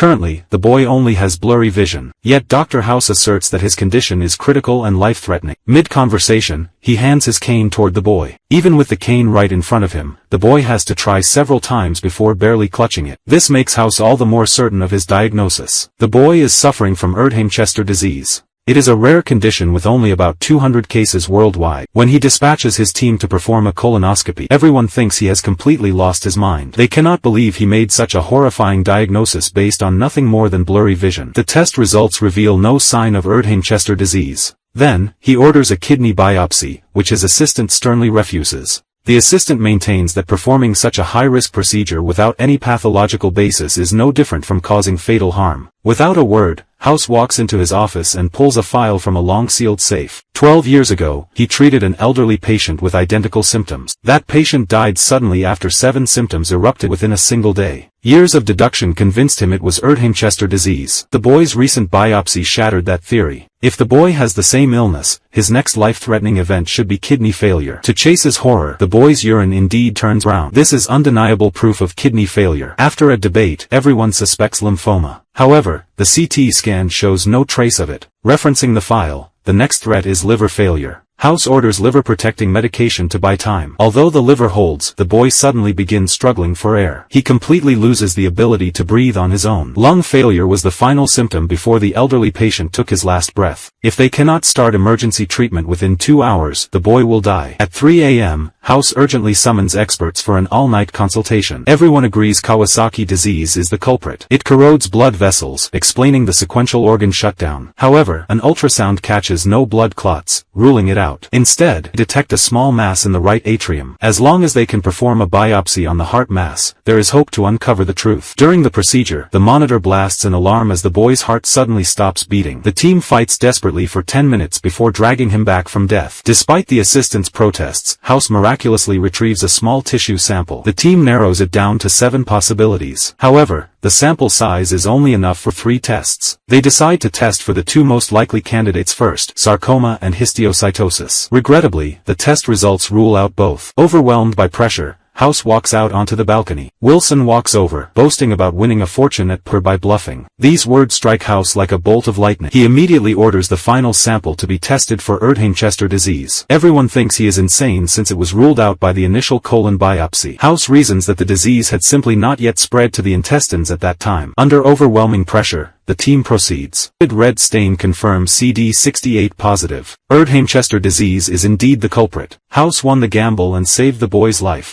Currently, the boy only has blurry vision. Yet Dr. House asserts that his condition is critical and life-threatening. Mid-conversation, he hands his cane toward the boy. Even with the cane right in front of him, the boy has to try several times before barely clutching it. This makes House all the more certain of his diagnosis. The boy is suffering from Erdheim-Chester disease. It is a rare condition with only about 200 cases worldwide. When he dispatches his team to perform a colonoscopy, everyone thinks he has completely lost his mind. They cannot believe he made such a horrifying diagnosis based on nothing more than blurry vision. The test results reveal no sign of Erdheim-Chester disease. Then, he orders a kidney biopsy, which his assistant sternly refuses. The assistant maintains that performing such a high-risk procedure without any pathological basis is no different from causing fatal harm. Without a word, House walks into his office and pulls a file from a long-sealed safe. 12 years ago, he treated an elderly patient with identical symptoms. That patient died suddenly after 7 symptoms erupted within a single day. Years of deduction convinced him it was Erdheim-Chester disease. The boy's recent biopsy shattered that theory. If the boy has the same illness, his next life-threatening event should be kidney failure. To chase his horror, the boy's urine indeed turns brown. This is undeniable proof of kidney failure. After a debate, everyone suspects lymphoma. However, the CT scan shows no trace of it. Referencing the file, the next threat is liver failure. House orders liver-protecting medication to buy time. Although the liver holds, the boy suddenly begins struggling for air. He completely loses the ability to breathe on his own. Lung failure was the final symptom before the elderly patient took his last breath. If they cannot start emergency treatment within 2 hours, the boy will die. At 3 a.m., House urgently summons experts for an all-night consultation. Everyone agrees Kawasaki disease is the culprit. It corrodes blood vessels, explaining the sequential organ shutdown. However, an ultrasound catches no blood clots, ruling it out. Instead, detect a small mass in the right atrium. As long as they can perform a biopsy on the heart mass, there is hope to uncover the truth. During the procedure, the monitor blasts an alarm as the boy's heart suddenly stops beating. The team fights desperately for 10 minutes before dragging him back from death. Despite the assistant's protests, House miraculously retrieves a small tissue sample. The team narrows it down to 7 possibilities. However, the sample size is only enough for 3 tests. They decide to test for the 2 most likely candidates first, sarcoma and histiocytosis. Regrettably, the test results rule out both. Overwhelmed by pressure, House walks out onto the balcony. Wilson walks over, boasting about winning a fortune at poker by bluffing. These words strike House like a bolt of lightning. He immediately orders the final sample to be tested for Erdheim-Chester disease. Everyone thinks he is insane since it was ruled out by the initial colon biopsy. House reasons that the disease had simply not yet spread to the intestines at that time. Under overwhelming pressure, the team proceeds. Red stain confirms CD68 positive. Erdheim-Chester disease is indeed the culprit. House won the gamble and saved the boy's life.